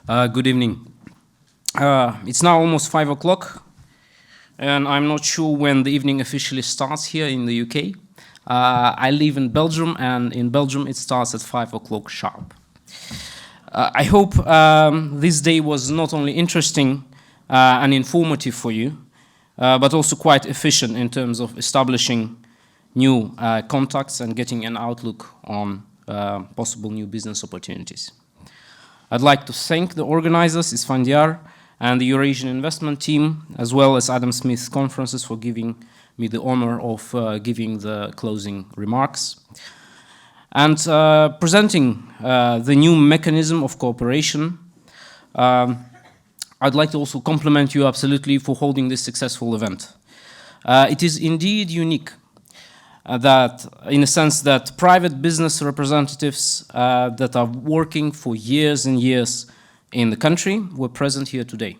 Good evening. It's now almost 5 o'clock, and I'm not sure when the evening officially starts here in the UK. I live in Belgium, and in Belgium it starts at 5 o'clock sharp. I hope this day was not only interesting and informative for you, but also quite efficient in terms of establishing new contacts and getting an outlook on possible new business opportunities. I'd like to thank the organizers, Isfandiar, and the Eurasian investment team, as well as Adam Smith Conferences for giving me the honor of giving the closing remarks. And presenting the new mechanism of cooperation, I'd like to also compliment you absolutely for holding this successful event. It is indeed unique that, in a sense, that private business representatives that are working for years and years in the country were present here today.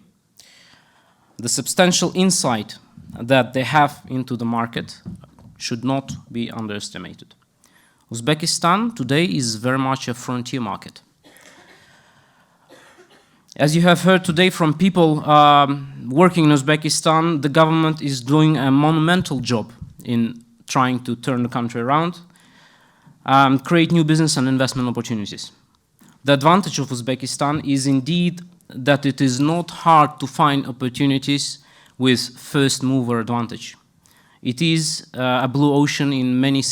The substantial insight that they have into the market should not be underestimated. Uzbekistan today is very much a frontier market. As you have heard today from people working in Uzbekistan, the government is doing a monumental job in trying to turn the country around, create new business and investment opportunities. The advantage of Uzbekistan is indeed that it is not hard to find opportunities with first mover advantage. It is a blue ocean in many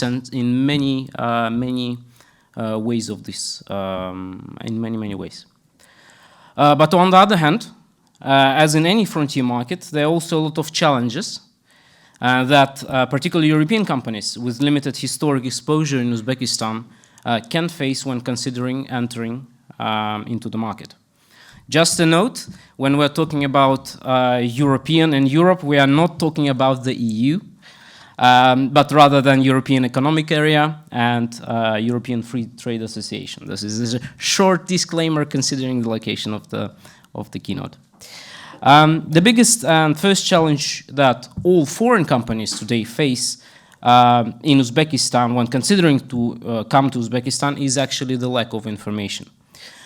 ways of this, in many ways. But on the other hand, as in any frontier market, there are also a lot of challenges that particularly European companies with limited historic exposure in Uzbekistan can face when considering entering into the market. Just a note, when we're talking about European and Europe, we are not talking about the EU, but rather than European Economic Area and European Free Trade Association. This is a short disclaimer considering the location of the keynote. The biggest and first challenge that all foreign companies today face in Uzbekistan when considering to come to Uzbekistan is actually the lack of information.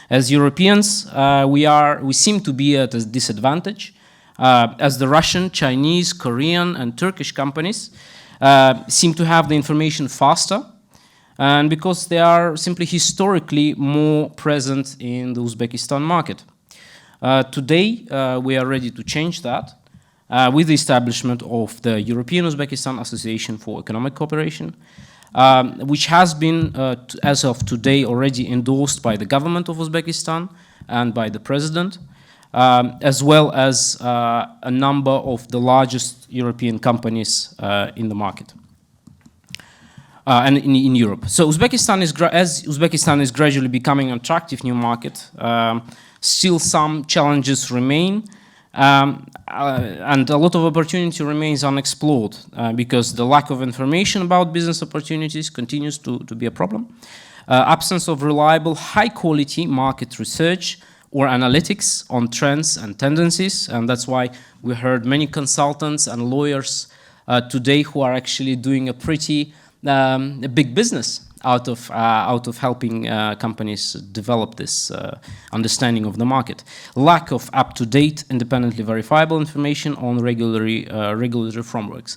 As Europeans, we seem to be at a disadvantage as the Russian, Chinese, Korean, and Turkish companies seem to have the information faster, and because they are simply historically more present in the Uzbekistan market. Today, we are ready to change that with the establishment of the European Uzbekistan Association for Economic Cooperation, which has been, as of today, already endorsed by the government of Uzbekistan and by the president, as well as a number of the largest European companies in the market. And in Europe. So Uzbekistan as Uzbekistan is gradually becoming an attractive new market, still some challenges remain, and a lot of opportunity remains unexplored because the lack of information about business opportunities continues to be a problem. Absence of reliable, high-quality market research or analytics on trends and tendencies, and that's why we heard many consultants and lawyers today who are actually doing a pretty a big business out of helping companies develop this understanding of the market. Lack of up-to-date, independently verifiable information on regulatory frameworks.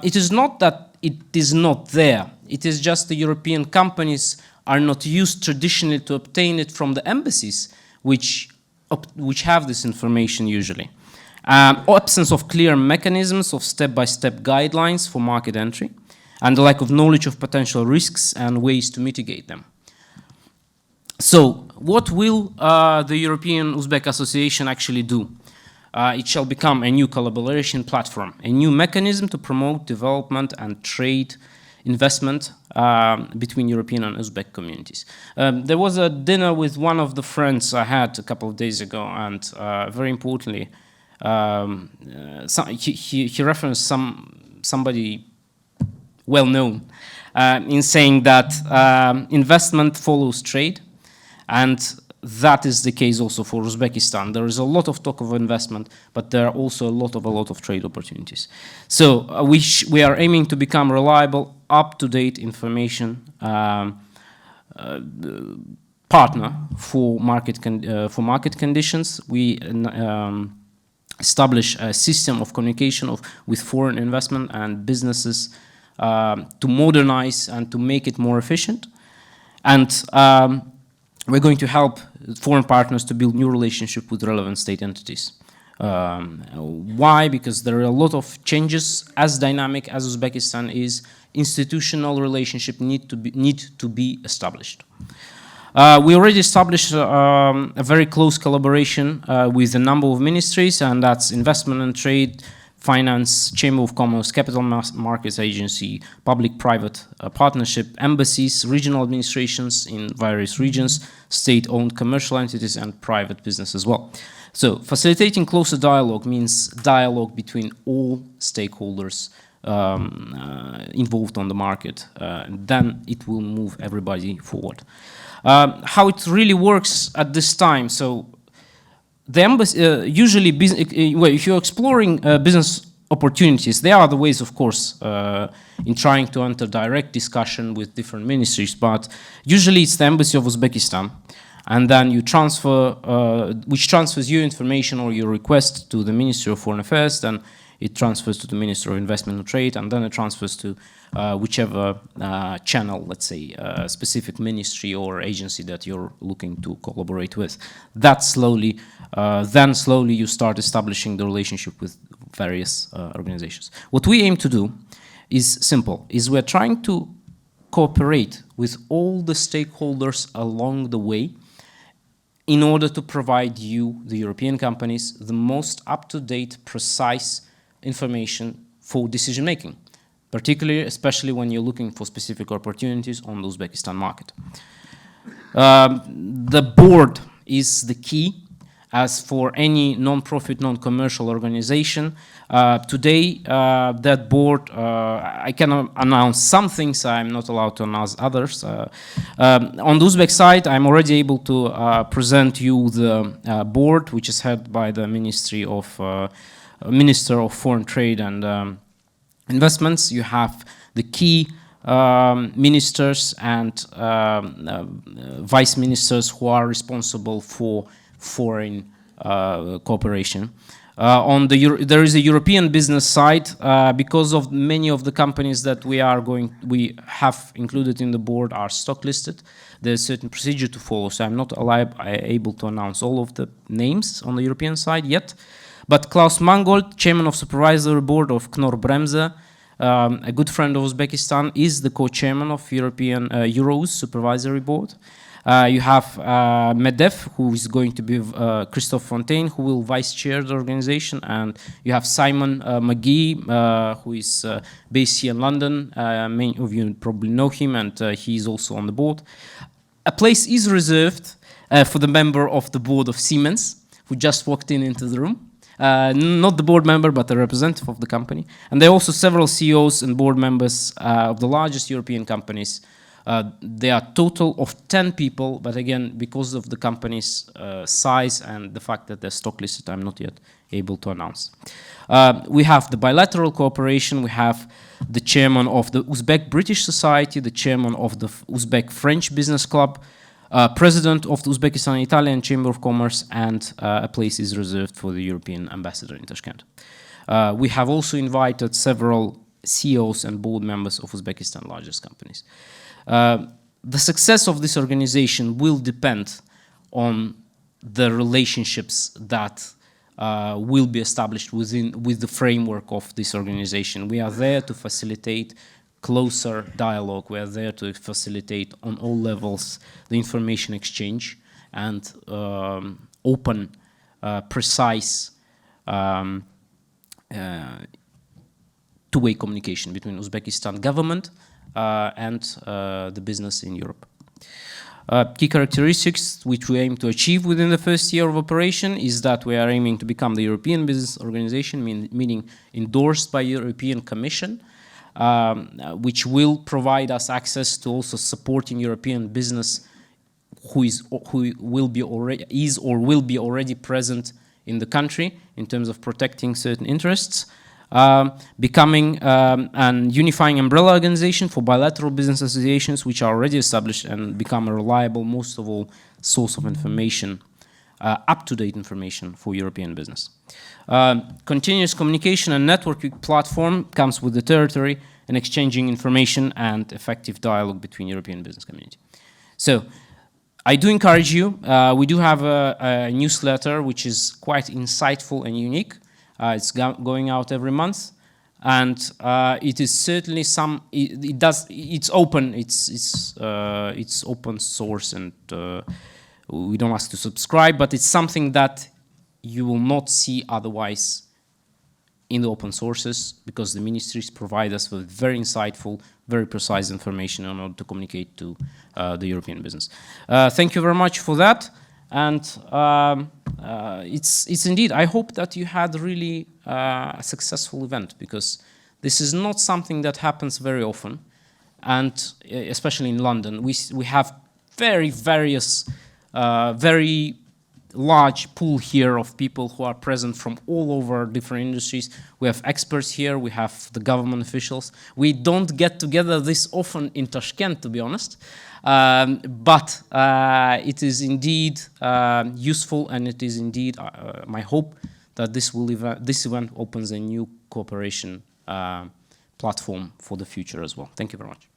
It is not that it is not there. It is just the European companies are not used traditionally to obtain it from the embassies, which have this information usually. Absence of clear mechanisms of step-by-step guidelines for market entry, and the lack of knowledge of potential risks and ways to mitigate them. So, what will the European Uzbek Association actually do? It shall become a new collaboration platform, a new mechanism to promote development and trade investment between European and Uzbek communities. There was a dinner with one of the friends I had a couple of days ago, and very importantly, he referenced somebody well-known in saying that investment follows trade, and that is the case also for Uzbekistan. There is a lot of talk of investment, but there are also a lot of trade opportunities. So we are aiming to become reliable, up-to-date information partner for market conditions. We establish a system of communication with foreign investment and businesses to modernize and to make it more efficient. And we're going to help foreign partners to build new relationships with relevant state entities. Why? Because there are a lot of changes. As dynamic as Uzbekistan is, institutional relationship need to be established. We already established a very close collaboration with a number of ministries, and that's investment and trade, finance, chamber of commerce, capital markets agency, public-private partnership, embassies, regional administrations in various regions, state-owned commercial entities, and private business as well. So facilitating closer dialogue means dialogue between all stakeholders involved on the market. Then it will move everybody forward. How it really works at this time. So the embassy, usually, well, if you're exploring business opportunities, there are other ways, of course, in trying to enter direct discussion with different ministries, but usually it's the embassy of Uzbekistan, and then you transfer, which transfers your information or your request to the Ministry of Foreign Affairs, then it transfers to the Minister of Investment and Trade, and then it transfers to whichever channel, let's say, specific ministry or agency that you're looking to collaborate with. That slowly, then slowly you start establishing the relationship with various organizations. What we aim to do is simple, is we're trying to cooperate with all the stakeholders along the way in order to provide you, the European companies, the most up-to-date, precise information for decision-making, particularly, especially when you're looking for specific opportunities on the Uzbekistan market. The board is the key. As for any non-profit, non-commercial organization, today that board, I can announce some things, I'm not allowed to announce others. On the Uzbek side, I'm already able to present you the board, which is headed by the Minister of Foreign Trade and Investments. You have the key ministers and vice ministers who are responsible for foreign cooperation. There is a European business side because of many of the companies that we have included in the board are stock listed. There's a certain procedure to follow, so I'm not able to announce all of the names on the European side yet. But Klaus Mangold, chairman of supervisory board of Knorr-Bremse, a good friend of Uzbekistan, is the co-chairman of European Euros supervisory board. You have Medef, who is going to be Christophe Fontaine, who will vice chair the organization, and you have Simon McGee, who is based here in London. Many of you probably know him, and he is also on the board. A place is reserved for the member of the board of Siemens, who just walked into the room. Not the board member, but the representative of the company. And there are also several CEOs and board members of the largest European companies. There are a total of 10 people, but again, because of the company's size and the fact that they're stock listed, I'm not yet able to announce. We have the bilateral cooperation. We have the chairman of the Uzbek British Society, the chairman of the Uzbek French Business Club, president of the Uzbekistan Italian Chamber of Commerce, and a place is reserved for the European ambassador in Tashkent. We have also invited several CEOs and board members of Uzbekistan largest companies. The success of this organization will depend on the relationships that will be established with the framework of this organization. We are there to facilitate closer dialogue. We are there to facilitate on all levels the information exchange and open, precise two-way communication between Uzbekistan government and the business in Europe. Key characteristics which we aim to achieve within the first year of operation is that we are aiming to become the European business organization, meaning endorsed by European Commission, which will provide us access to also supporting European business who will be already present in the country in terms of protecting certain interests. becoming an unifying umbrella organization for bilateral business associations which are already established and become a reliable, most of all, source of information, up-to-date information for European business. Continuous communication and networking platform comes with the territory and exchanging information and effective dialogue between European business community. So I do encourage you, we do have a newsletter which is quite insightful and unique. It's going out every month, and it is certainly it's open, it's open source, and we don't ask to subscribe, but it's something that you will not see otherwise in the open sources, because the ministries provide us with very insightful, very precise information in order to communicate to the European business. Thank you very much for that. And it's indeed, I hope that you had really a successful event, because this is not something that happens very often, and especially in London. We have very large pool here of people who are present from all over different industries. We have experts here, we have the government officials. We don't get together this often in Tashkent, to be honest, but it is indeed useful, and it is indeed my hope that this event opens a new cooperation platform for the future as well. Thank you very much.